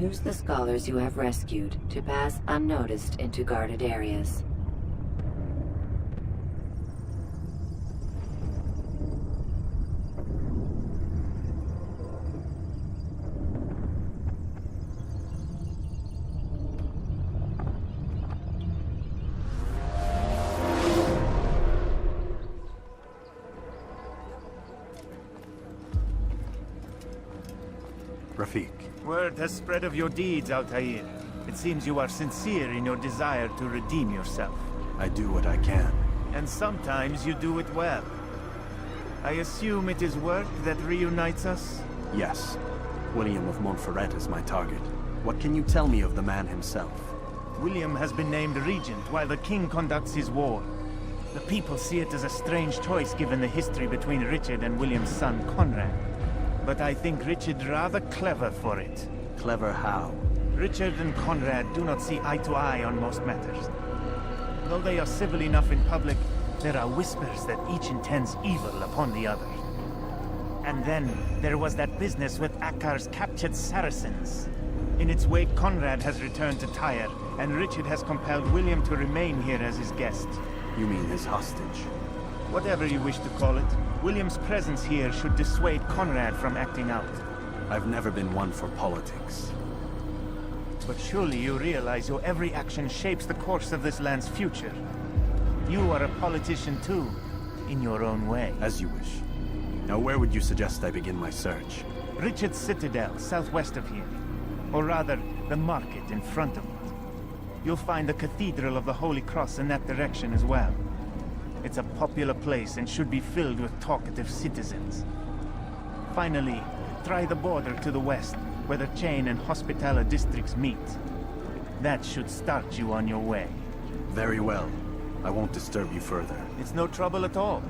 Use the scholars you have rescued to pass unnoticed into guarded areas. Rafik. Word has spread of your deeds, Altaïr. It seems you are sincere in your desire to redeem yourself. I do what I can. And sometimes you do it well. I assume it is work that reunites us? Yes. William of Montferrat is my target. What can you tell me of the man himself? William has been named regent while the king conducts his war. The people see it as a strange choice given the history between Richard and William's son Conrad. But I think Richard rather clever for it. Clever how? Richard and Conrad do not see eye to eye on most matters. Though they are civil enough in public, there are whispers that each intends evil upon the other. And then, there was that business with Akkar's captured Saracens. In its wake, Conrad has returned to Tyre, and Richard has compelled William to remain here as his guest. You mean his hostage? Whatever you wish to call it, William's presence here should dissuade Conrad from acting out. I've never been one for politics. But surely you realize your every action shapes the course of this land's future. You are a politician too, in your own way. As you wish. Now where would you suggest I begin my search? Richard's Citadel, southwest of here. Or rather, the market in front of it. You'll find the Cathedral of the Holy Cross in that direction as well. It's a popular place and should be filled with talkative citizens. Finally, try the border to the west, where the Chain and Hospitaller districts meet. That should start you on your way. Very well. I won't disturb you further. It's no trouble at all.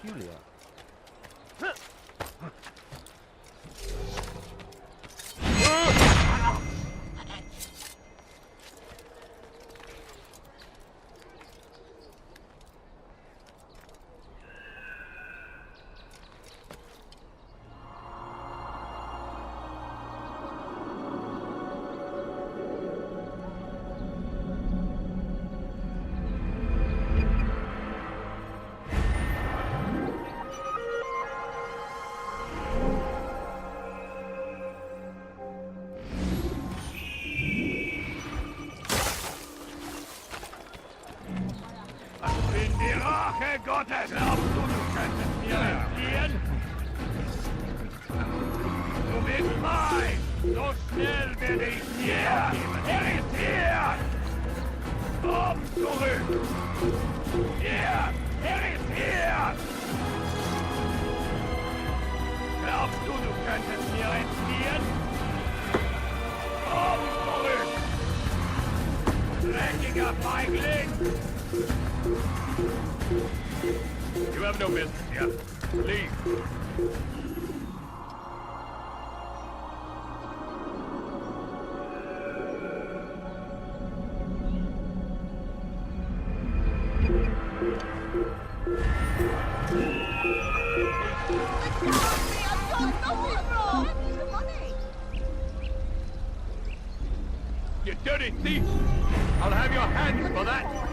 Peculiar. Gottes, glaubst du, du könntest mir entfliehen? Du bist mein! So schnell werde ich dir irritiert! Komm zurück! Hier! Irritiert! Glaubst du, du könntest mir entfliehen? Komm zurück! Dreckiger Feigling! You have no business here. Leave. You dirty thief! I'll have your hands for that!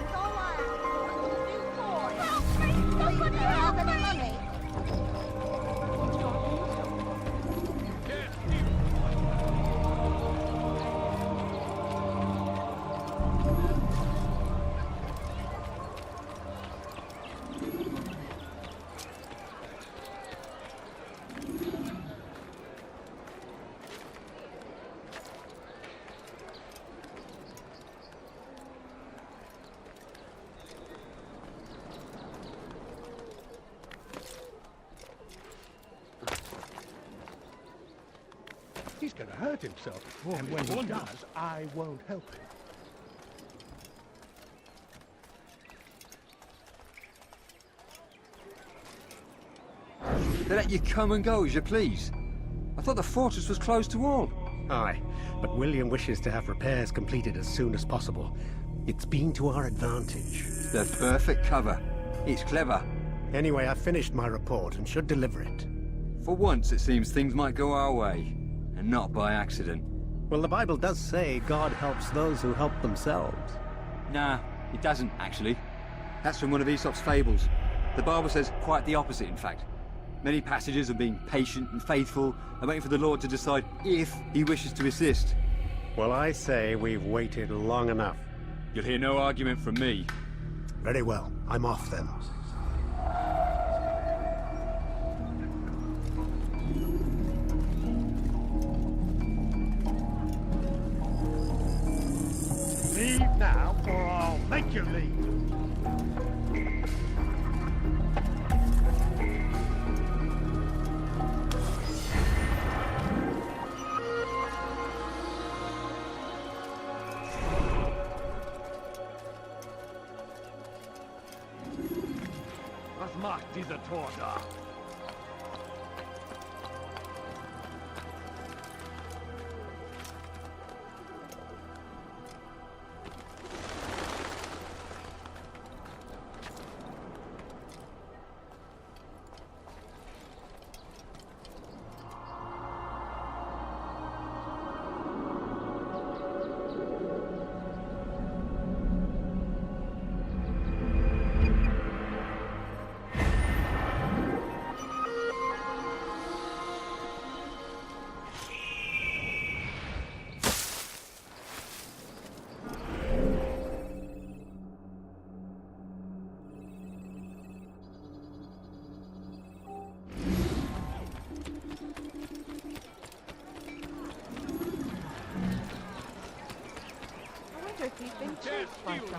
He's going to hurt himself, and when he does, I won't help him. They let you come and go as you please. I thought the fortress was closed to all. Aye, but William wishes to have repairs completed as soon as possible. It's been to our advantage. The perfect cover. It's clever. Anyway, I've finished my report and should deliver it. For once, it seems things might go our way, and not by accident. Well, the Bible does say God helps those who help themselves. Nah, it doesn't, actually. That's from one of Aesop's fables. The Bible says quite the opposite, in fact. Many passages of being patient and faithful and waiting for the Lord to decide if he wishes to assist. Well, I say we've waited long enough. You'll hear no argument from me. Very well. I'm off then. Leave now, or I'll make you leave. Was macht dieser Tor da?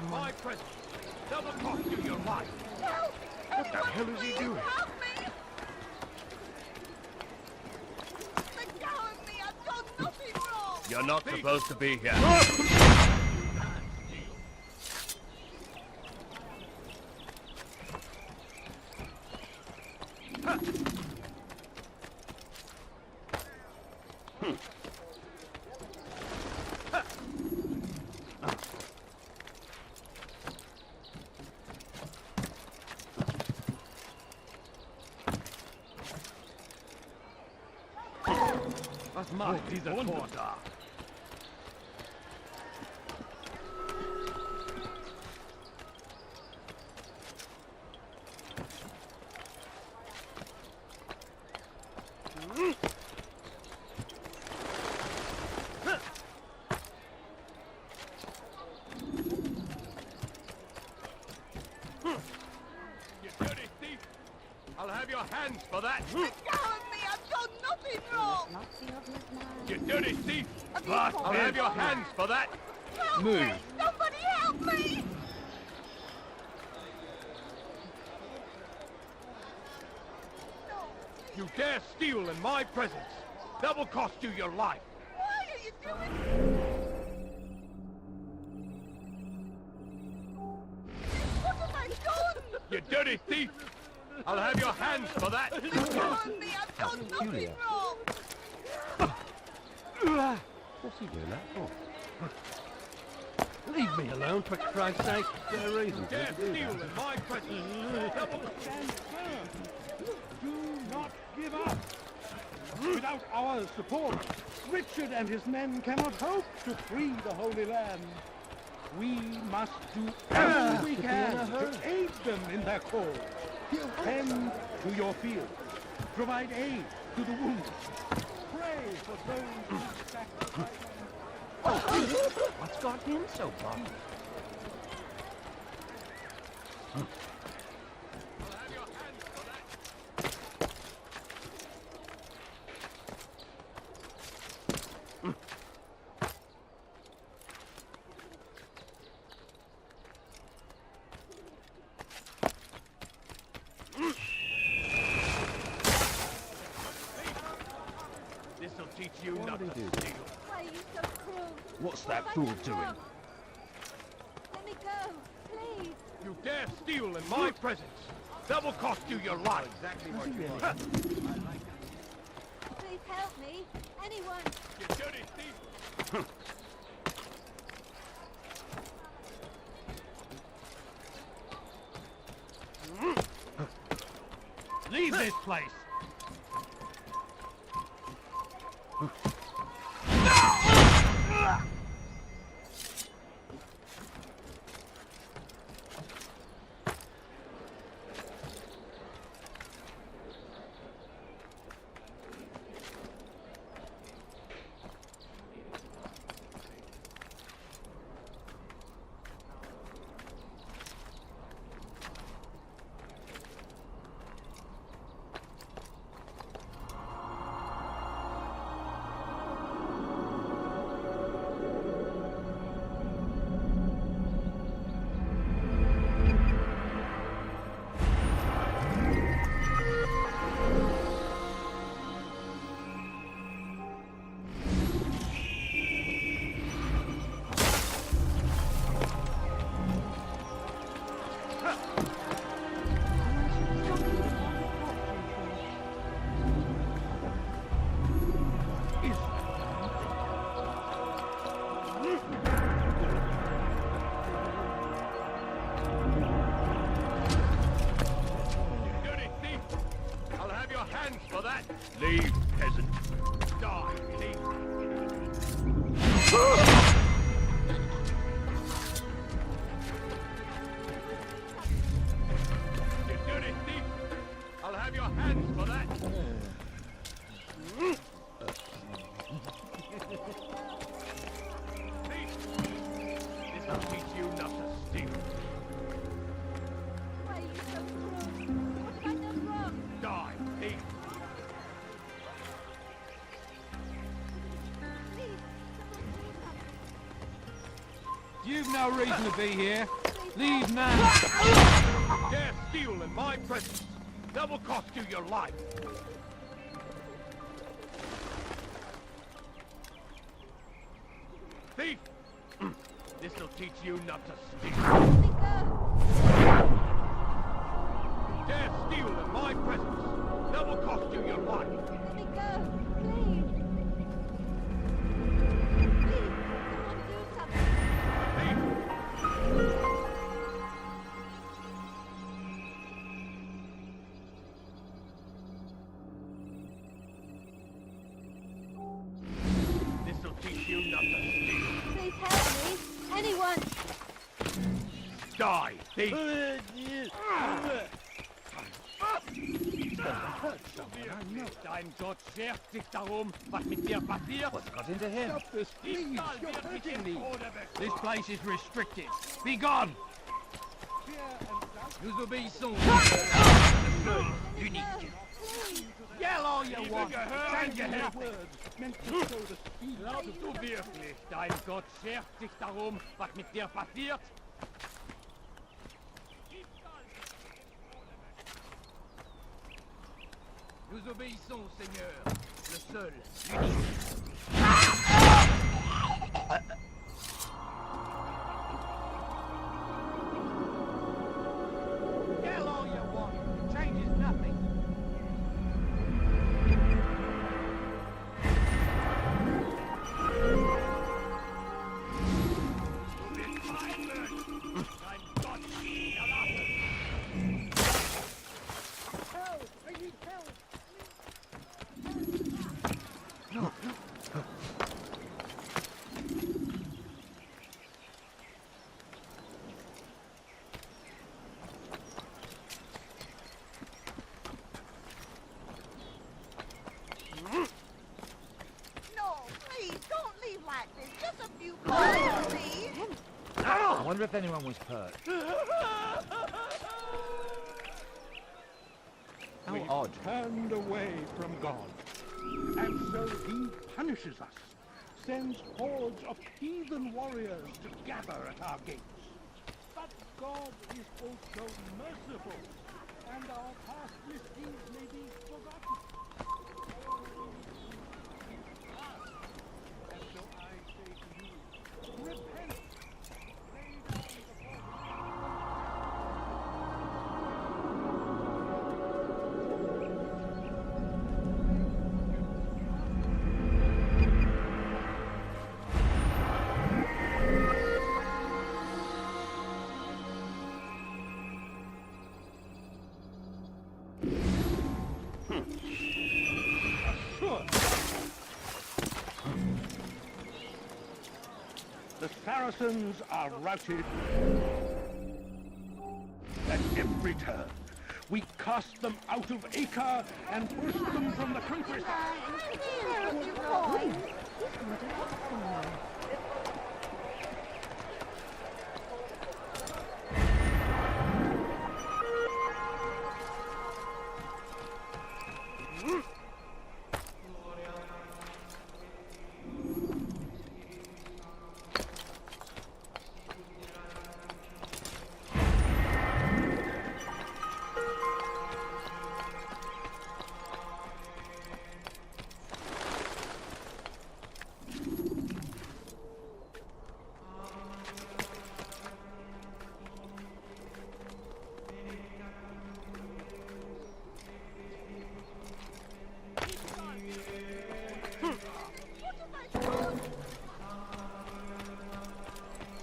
My presence. Double cost you your life. What the hell is he doing? Help me! Let go of me! I've done nothing wrong! You're not supposed to be here. Was macht dieser Tor da? You dirty thief! I'll have your hands for that! Let go of me! I've done nothing wrong! You dirty thief! Have you I'll fallen have your for hands for that! Help Move. me! Somebody help me! You dare steal in my presence! That will cost you your life! Why are you doing What have I done? You dirty thief! I'll have your hands for that! Let go of me! I've done nothing wrong! What's he doing that for? Leave me alone, for Christ's sake. There are reasons Dare to do steal that. in my presence! That will Stand firm. Do not give up. Without our support, Richard and his men cannot hope to free the Holy Land. We must do everything we can to aid them in their cause. Tend to your fields. Provide aid to the wounded. Pray for those who sacrifice. What's got him so bothered? I'll have your hands for that! This'll teach you not to steal. Why are you so cruel? What's What that have I fool done doing? wrong? Let me go, please. You dare steal in my presence. That will cost you your life. Exactly what you want. Please help me. Anyone. You dirty thief. Leave this place! Leave, peasant. Die, thief. You dirty thief! I'll have your hands for that. Thief! This'll teach you not to steal. Why are you so cruel? What have I done wrong? Die, thief! Please, someone You've no reason to be here. Leave now. Dare steal in my presence. That will cost you your life. Thief! This'll teach you not to steal. let me go. Dare steal in my presence. That will cost you your life. Let me go, please. Please, someone do something. Thief! This'll teach you not to steal. Please help me. Anyone. Die, thief! Dein Gott schert sich darum, was mit dir passiert. What's got into him? Stop this, please. You're hurting me. This place is restricted. Be gone! Nous obéissons. Unique. Please. Yell all you want. Change your head. Meant to show the speed. Glaubst du wirklich, dein Gott schert sich darum, was mit dir passiert? Nous obéissons, Seigneur. Le seul, l'unique. Yell all you want. It changes nothing. Dein Gott erlasse. Help! I need help! No, please, don't leave like this. Just a few blows, please. I wonder if anyone was hurt. How odd. Turned away from God. And so he punishes us, sends hordes of heathen warriors to gather at our gates. But God is also merciful, and our past misdeeds may be forgotten. Saracens are routed. At every turn, we cast them out of Acre and push them from the countryside.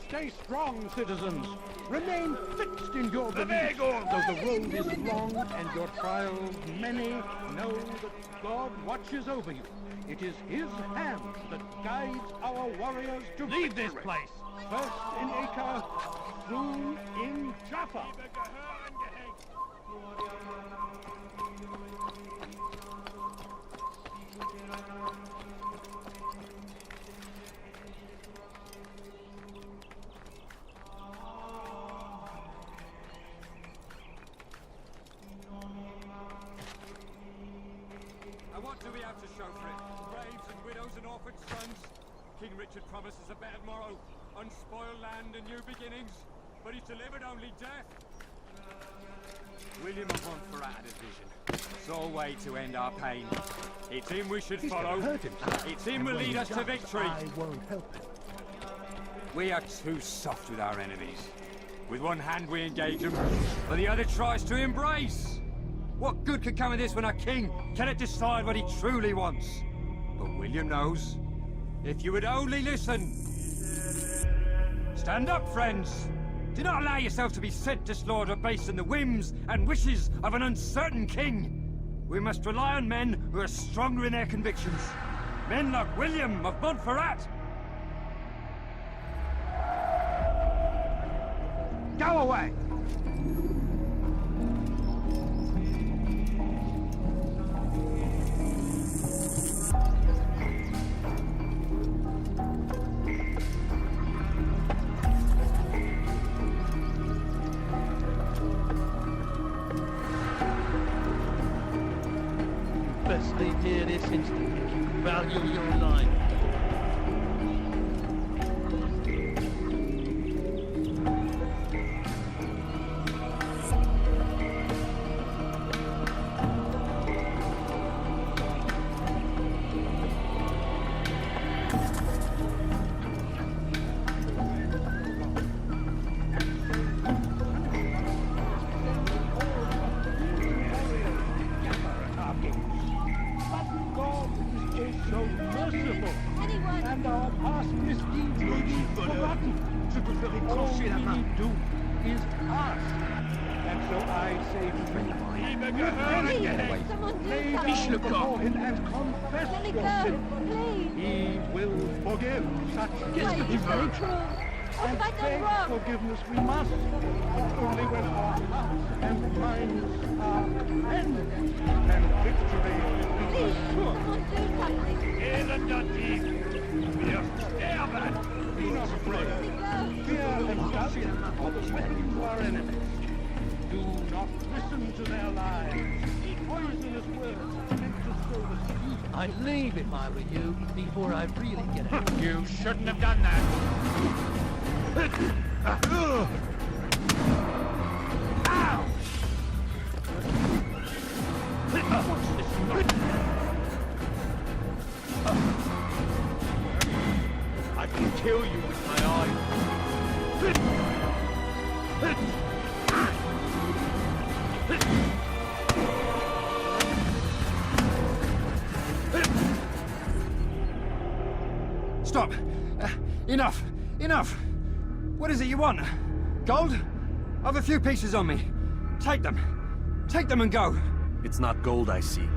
Stay strong, citizens. Remain fixed in your belief. Though the road is long and your trials many, know that God watches over you. It is His hand that guides our warriors to Leave victory. this place! First in Acre, soon in Jaffa. I want to be able to show for it. Braves and widows and orphan sons. King Richard promises a better morrow, unspoiled land and new beginnings, but he's delivered only death. William of Montreal had a vision. Sole way to end our pain. It's him we should follow. It's him will lead us to victory. I won't help it. We are too soft with our enemies. With one hand we engage them, but the other tries to embrace. What good could come of this when our king cannot decide what he truly wants? But William knows. If you would only listen. Stand up, friends. Do not allow yourself to be sent to slaughter based on the whims and wishes of an uncertain king. We must rely on men who are stronger in their convictions. Men like William of Montferrat. Go away! Best leave here this instant if you value your life. And our past misdeeds will be forgotten. All we do is ask. And so I say to you, lay down before him and confess your sin. He will forgive such sins. And beg forgiveness we must, only when our hearts and minds are mended and victory is sure. Be not afraid. Fear and doubt are the weapons of our enemies. Do not listen to their lies. Poisonous words meant to sow the seed. I'd leave it if I were you before I really get it. You shouldn't have done that. What's this? I can kill you with my eyes. Stop! Enough! Enough! What is it you want? Gold? I've a few pieces on me. Take them. Take them and go. It's not gold I seek,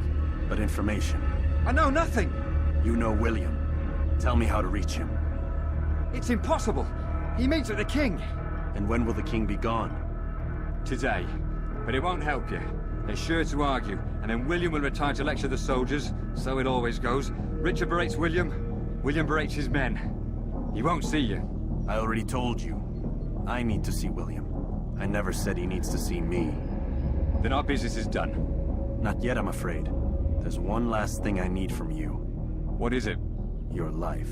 but information. I know nothing. You know William. Tell me how to reach him. It's impossible. He meets with the king. And when will the king be gone? Today. But it won't help you. They're sure to argue, and then William will retire to lecture the soldiers. So it always goes. Richard berates William. William berates his men. He won't see you. I already told you. I need to see William. I never said he needs to see me. Then our business is done. Not yet, I'm afraid. There's one last thing I need from you. What is it? Your life.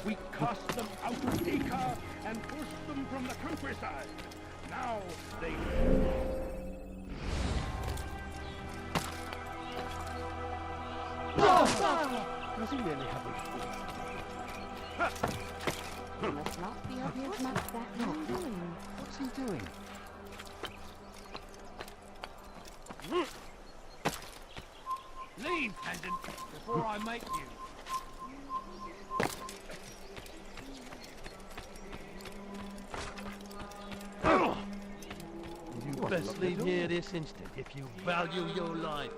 We cast them out of Acre and pushed them from the countryside. Now they... Does he really have a... He must not be of his much that not doing. What's he doing? Leave, Pendant, before I make you. You best leave here this instant if you value your life.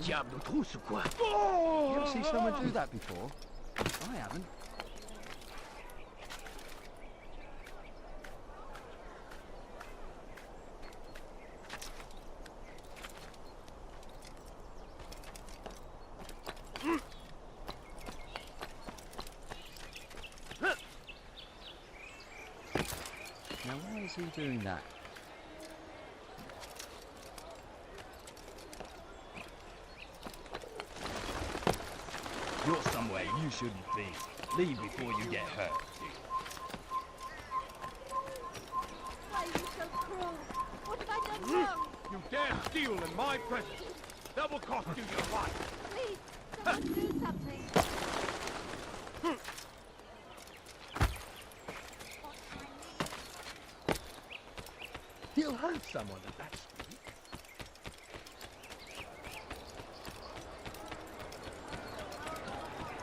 Diable trousse ou quoi? You ever see someone do that before? I haven't. Now why is he doing that? You're somewhere you shouldn't be. Leave before you get hurt. Why are you so cruel? What have I done wrong? You dare steal in my presence. That will cost you your life. Please, someone do something. He'll hurt someone at that speed.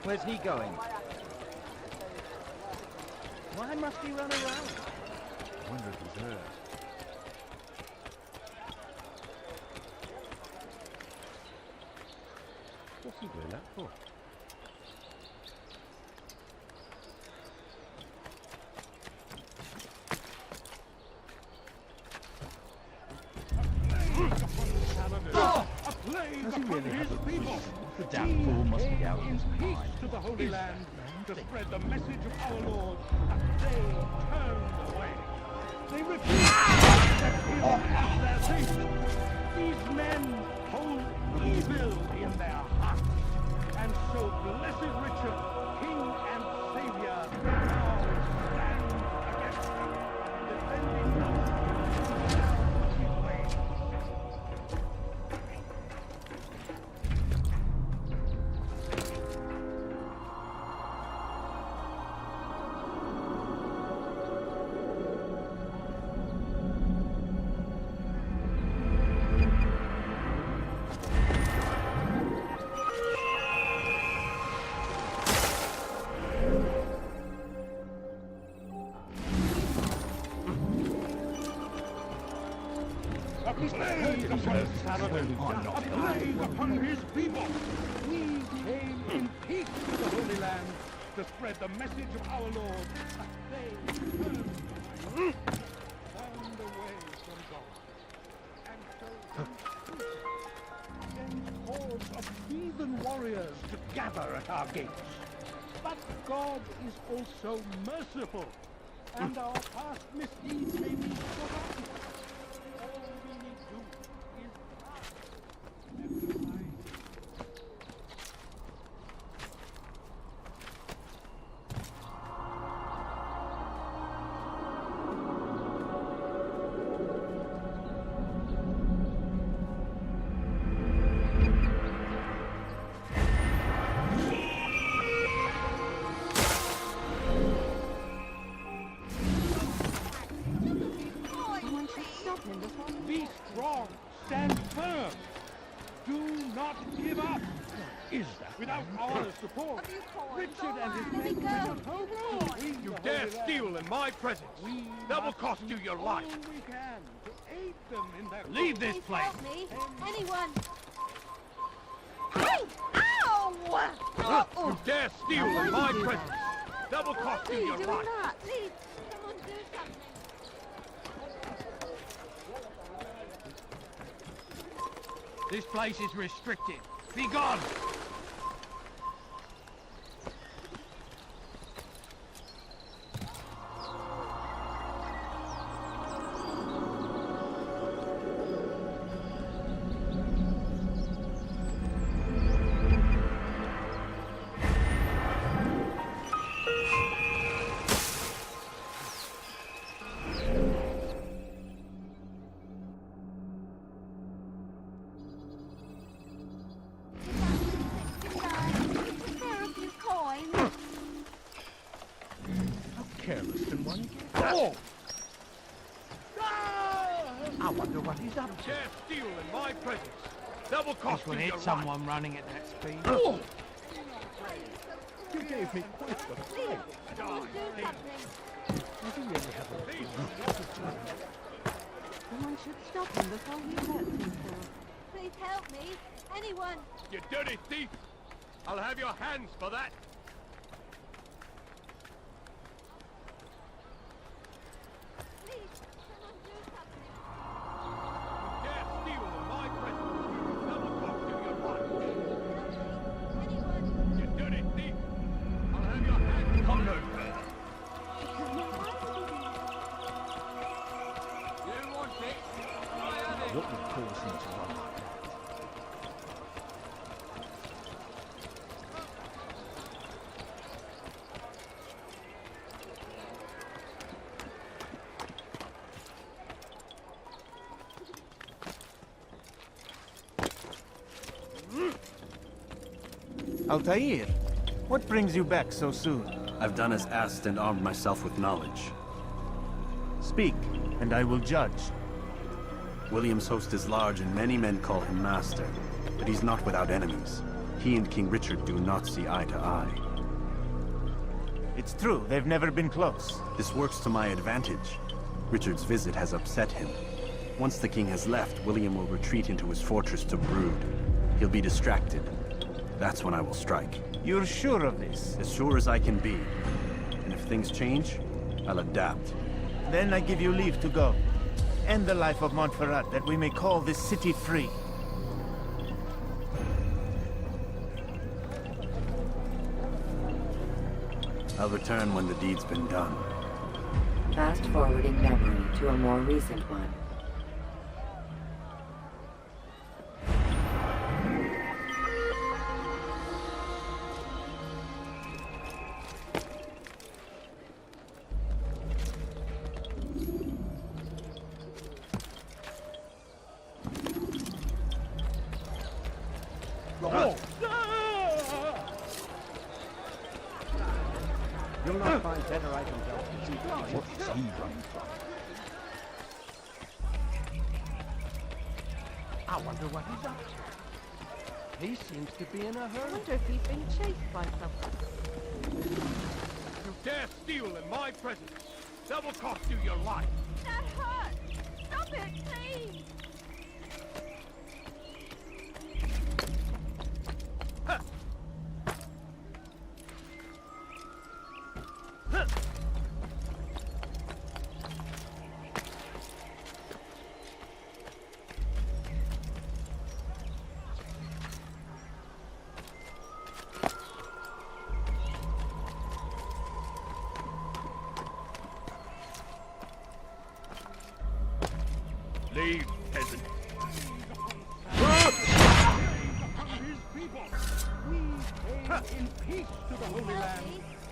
Where's he going? Why must he run around? I wonder if he's hurt. What's he doing that for? Does he really have a people? The damn fool must be out of his Peace mind. to the Holy Land, to spread the message of our Lord, that they turned away. They refused to accept him as their savior. These men hold evil in their hearts, and so blessed Richard, King and Savior, now stands against them, defending us from his ways. A plague upon Saladin, a plague upon his people. We came in peace to the Holy Land to spread the message of our Lord, but they turned away from God. And so sends hordes of heathen warriors to gather at our gates. But God is also merciful, and our past misdeeds may be forgotten. All we need to do is ask and find. Be strong, stand firm. Do not give up. Is that without our support? Richard and his men cannot hope to free You the dare Holy steal Land. in my presence. We That will must cost you do your all life. we can to aid them in their Leave cause. this place. Help me! Anyone! Hey! Ow! You dare steal in my presence. That will cost you your life. That? Please, someone do something. This place is restricted. Be gone! There are a few coins. Careless than one. Oh! I wonder what he's up to. Dare steal in my presence. That will cost you your life. running at that speed. You gave me quite the fright. Someone do something. Does he really have a Someone should stop him before he hurts himself. Please help me. Anyone. You dirty thief! I'll have your hands for that. Please, someone do something. Dare steal in my presence. That will cost you your life. Anyone. You dirty thief! I'll have your hands. Come no further. You want it? I have it. What would cause him to run? Altaïr, what brings you back so soon? I've done as asked and armed myself with knowledge. Speak, and I will judge. William's host is large and many men call him master, but he's not without enemies. He and King Richard do not see eye to eye. It's true, they've never been close. This works to my advantage. Richard's visit has upset him. Once the king has left, William will retreat into his fortress to brood. He'll be distracted. That's when I will strike. You're sure of this? As sure as I can be. And if things change, I'll adapt. Then I give you leave to go. End the life of Montferrat, that we may call this city free. I'll return when the deed's been done. Fast-forwarding memory to a more recent one. You'll not find better items elsewhere. What's he running from? I wonder what he's up to. He seems to be in a I hurry. wonder if he's been chased by someone. You dare steal in my presence. That will cost you your life. That hurts! Stop it, please! Leave, peasant. His people. We came in peace to the Holy Land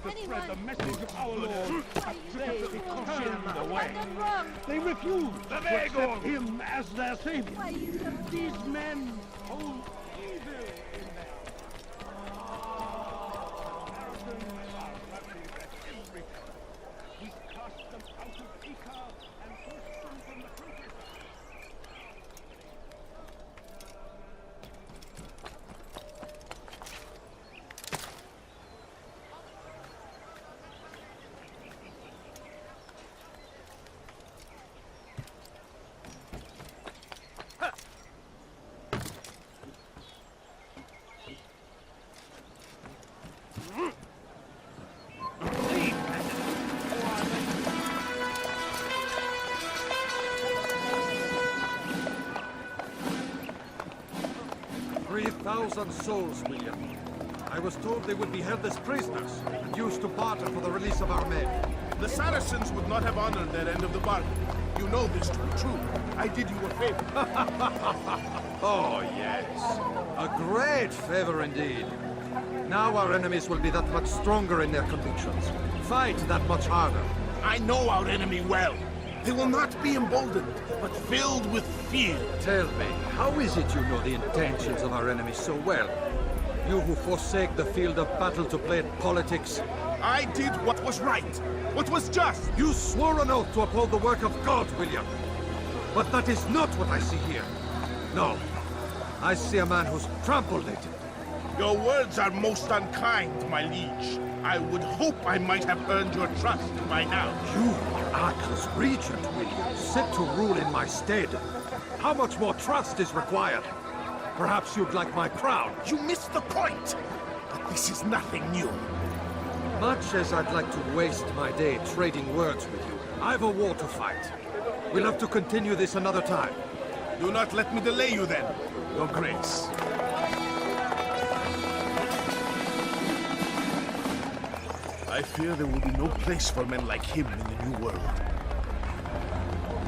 to spread the message of our Lord, but they turned away. They refused to accept him as their savior. These men hold evil in them. Saracens are ravaging every corner. We cast them out of Ica and forced them from the countryside. Souls, William. I was told they would be held as prisoners and used to barter for the release of our men. The Saracens would not have honored their end of the bargain. You know this to be true. I did you a favor. Oh, yes. A great favor indeed. Now our enemies will be that much stronger in their convictions. Fight that much harder. I know our enemy well. They will not be emboldened, but filled with fear. Tell me, how is it you know the intentions of our enemies so well? You who forsake the field of battle to play at politics. I did what was right, what was just. You swore an oath to uphold the work of God, William. But that is not what I see here. No, I see a man who's trampled it. Your words are most unkind, my liege. I would hope I might have earned your trust by now. You are Arca's regent, William, set to rule in my stead. How much more trust is required? Perhaps you'd like my crown. You missed the point. But this is nothing new. Much as I'd like to waste my day trading words with you, I've a war to fight. We'll have to continue this another time. Do not let me delay you then, Your Grace. I fear there will be no place for men like him in the New World.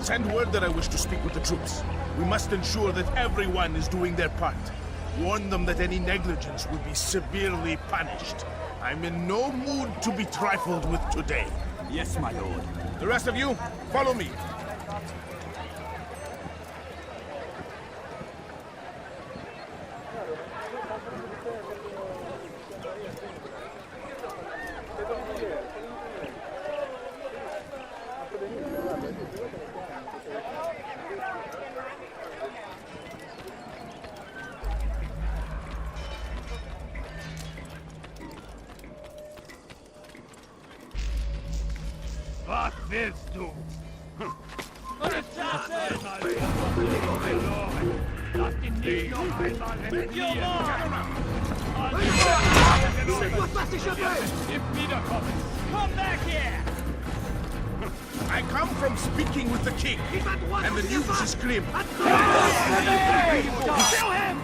Send word that I wish to speak with the troops. We must ensure that everyone is doing their part. Warn them that any negligence will be severely punished. I'm in no mood to be trifled with today. Yes, my lord. The rest of you, follow me. Was willst du? Lass ihn nicht noch einmal rebellieren! If wiederkommen! Come back here! I come from speaking with the king, and the news is grim. Kill him!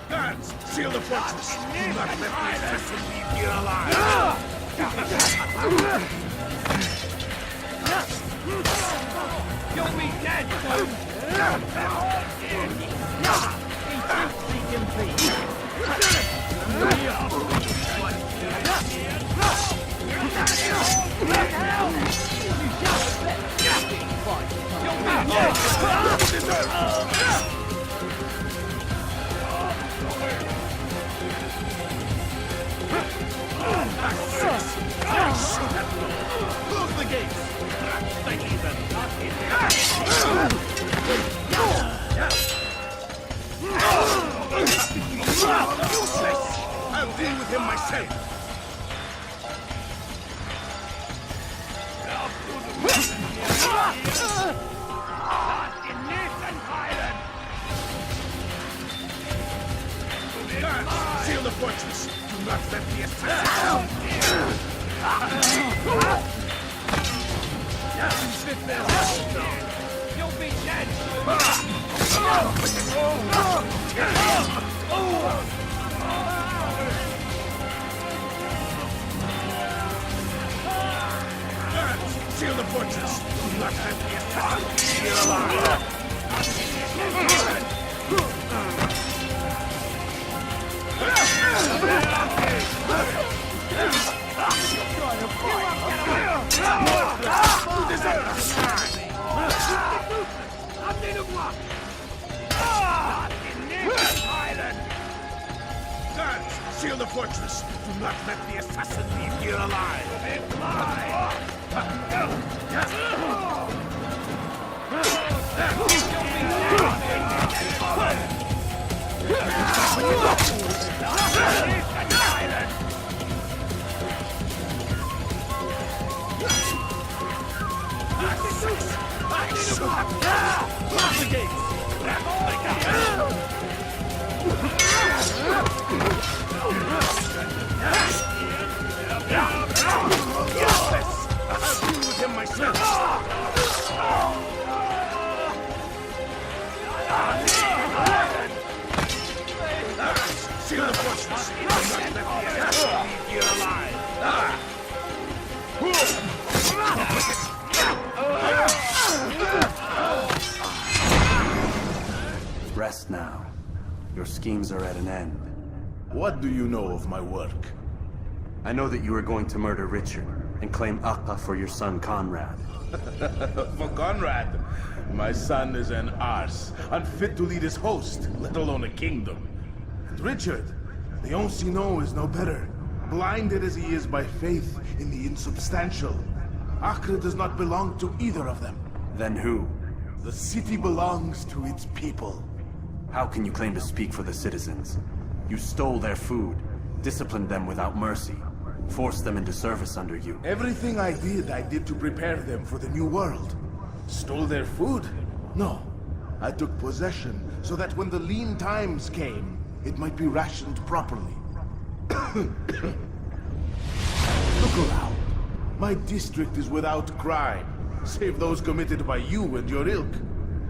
Guards, seal the fortress. Do not let the assassin leave here alive. You'll be dead soon! Close the gates. Useless! I'll deal with him myself. Guards, seal the fortress. Do not let the assassin. You'll be dead Guards, seal the fortress. Do not let the assassin here alive. Guards, seal the fortress. Do not let the assassin leave here alive. Close the gates! I'll deal with him myself! Seal the fortress! Do not let the assassin leave here alive! Rest now. Your schemes are at an end. What do you know of my work? I know that you are going to murder Richard and claim Akka for your son Conrad. For Conrad, my son is an arse, unfit to lead his host, let alone a kingdom. And Richard, the Ancino is no better, blinded as he is by faith in the insubstantial. Acre does not belong to either of them. Then who? The city belongs to its people. How can you claim to speak for the citizens? You stole their food, disciplined them without mercy, forced them into service under you. Everything I did to prepare them for the new world. Stole their food? No. I took possession so that when the lean times came, it might be rationed properly. Look around. My district is without crime, save those committed by you and your ilk.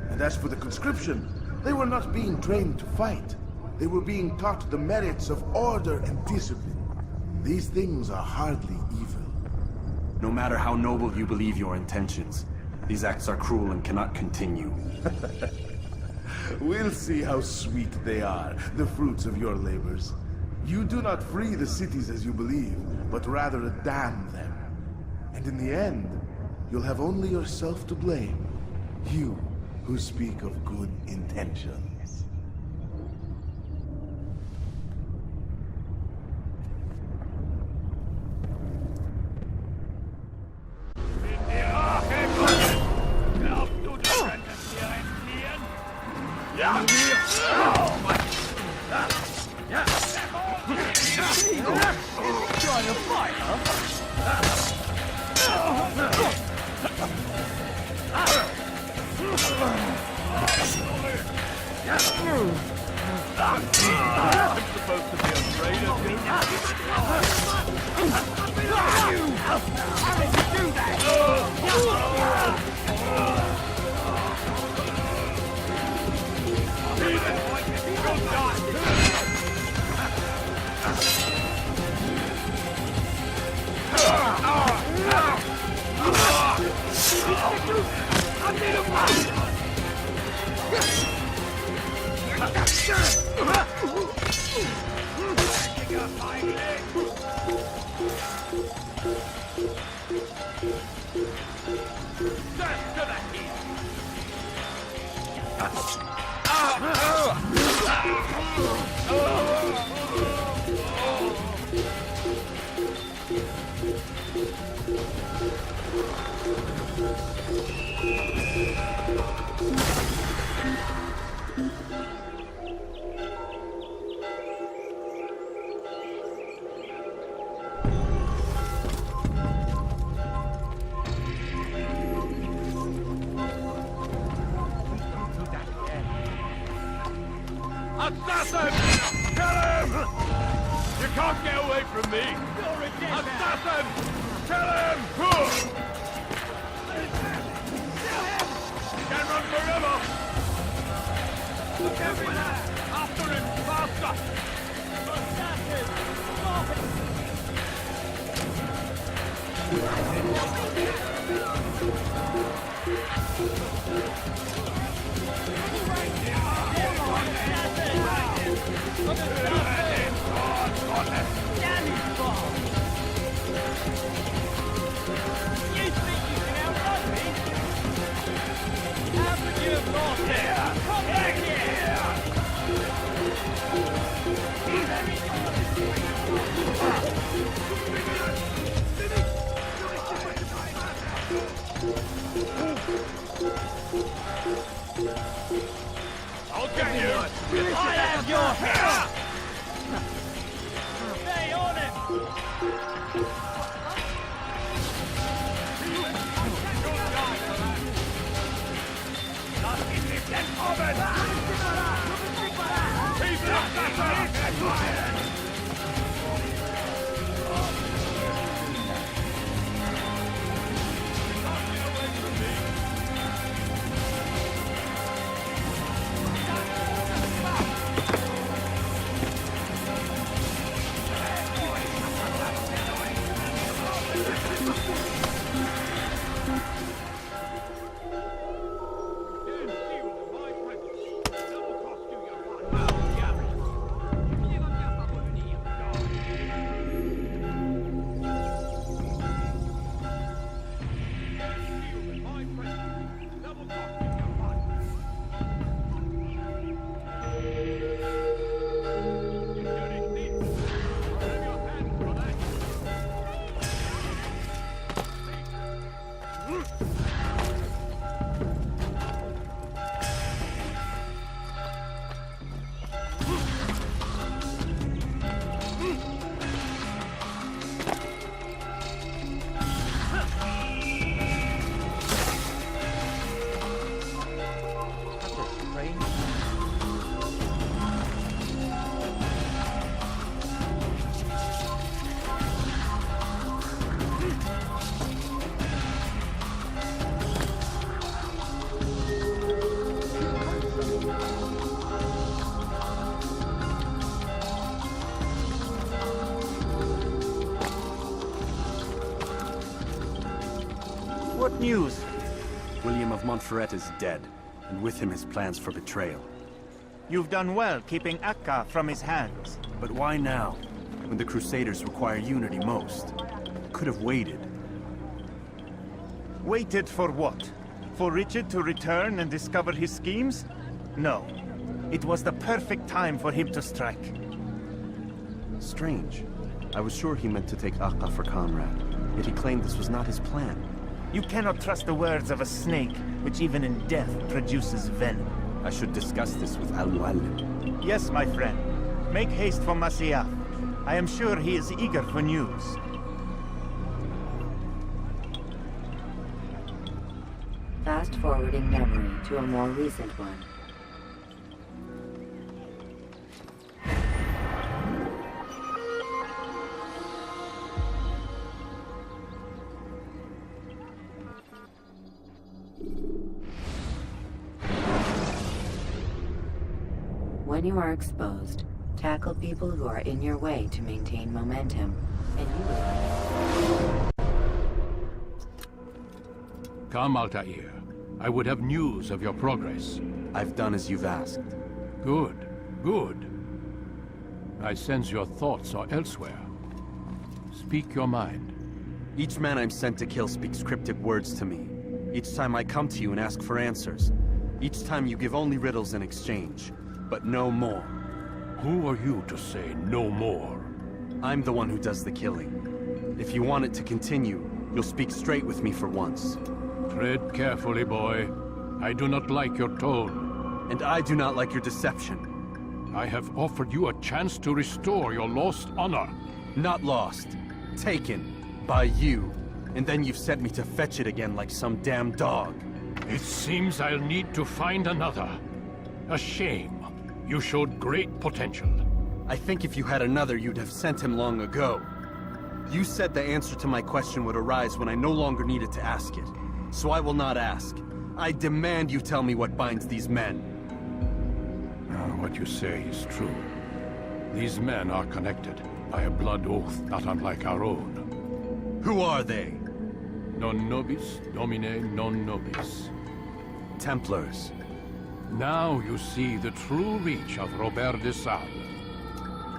And as for the conscription, they were not being trained to fight. They were being taught the merits of order and discipline. These things are hardly evil. No matter how noble you believe your intentions, these acts are cruel and cannot continue. We'll see how sweet they are, the fruits of your labors. You do not free the cities as you believe, but rather damn them. And in the end, you'll have only yourself to blame. You, who speak of good intentions. trying to fight, I'm supposed to be afraid of you. How did you do that? Assassin! Kill him! You can't get away from me! Assassin! Kill him! Can't run forever! Look everywhere! After him! Faster! Assassin! I'll get you! I have your hair! Stay on it! What news? William of Montferrat is dead, and with him his plans for betrayal. You've done well keeping Akka from his hands. But why now, when the Crusaders require unity most? Could have waited. Waited for what? For Richard to return and discover his schemes? No. It was the perfect time for him to strike. Strange. I was sure he meant to take Akka for Conrad, yet he claimed this was not his plan. You cannot trust the words of a snake, which even in death produces venom. I should discuss this with Al-Muallim. Yes, my friend. Make haste for Masyaf. I am sure he is eager for news. Fast-forwarding memory to a more recent one. When you are exposed, tackle people who are in your way to maintain momentum, and you will... Come, Altaïr. I would have news of your progress. I've done as you've asked. Good, good. I sense your thoughts are elsewhere. Speak your mind. Each man I'm sent to kill speaks cryptic words to me. Each time I come to you and ask for answers. Each time you give only riddles in exchange, but no more. Who are you to say no more? I'm the one who does the killing. If you want it to continue, you'll speak straight with me for once. Tread carefully, boy. I do not like your tone. And I do not like your deception. I have offered you a chance to restore your lost honor. Not lost. Taken. By you. And then you've sent me to fetch it again like some damn dog. It seems I'll need to find another. A shame. You showed great potential. I think if you had another, you'd have sent him long ago. You said the answer to my question would arise when I no longer needed to ask it. So I will not ask. I demand you tell me what binds these men. What you say is true. These men are connected by a blood oath not unlike our own. Who are they? Non nobis, domine non nobis. Templars. Now you see the true reach of Robert de Sales.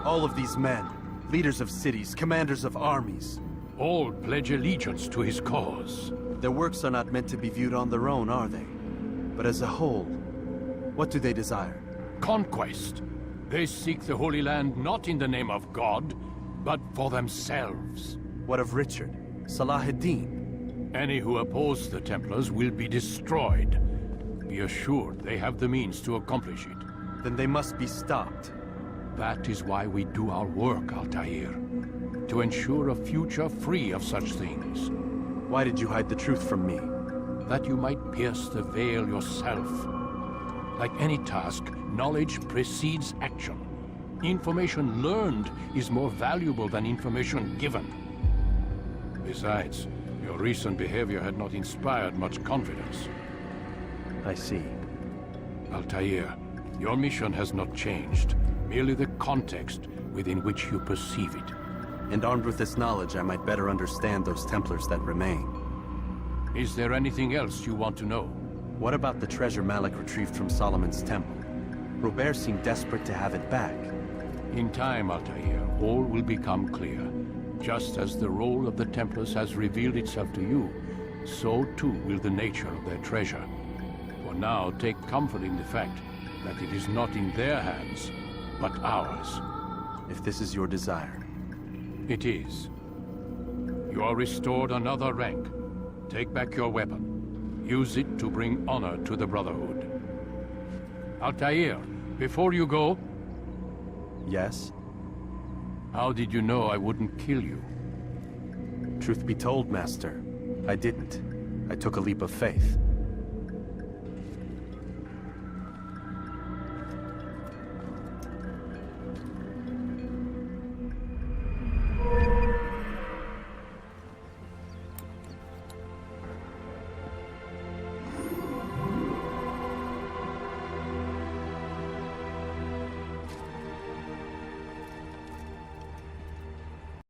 All of these men, leaders of cities, commanders of armies. All pledge allegiance to his cause. Their works are not meant to be viewed on their own, are they? But as a whole, what do they desire? Conquest. They seek the Holy Land not in the name of God, but for themselves. What of Richard? Salah-ad-Din? Any who oppose the Templars will be destroyed. Be assured they have the means to accomplish it. Then they must be stopped. That is why we do our work, Altaïr. To ensure a future free of such things. Why did you hide the truth from me? That you might pierce the veil yourself. Like any task, knowledge precedes action. Information learned is more valuable than information given. Besides, your recent behavior had not inspired much confidence. I see. Altaïr, your mission has not changed. Merely the context within which you perceive it. And armed with this knowledge, I might better understand those Templars that remain. Is there anything else you want to know? What about the treasure Malik retrieved from Solomon's temple? Robert seemed desperate to have it back. In time, Altaïr, all will become clear. Just as the role of the Templars has revealed itself to you, so too will the nature of their treasure. For now, take comfort in the fact that it is not in their hands, but ours. If this is your desire. It is. You are restored another rank. Take back your weapon. Use it to bring honor to the Brotherhood. Altaïr, before you go... Yes? How did you know I wouldn't kill you? Truth be told, Master, I didn't. I took a leap of faith.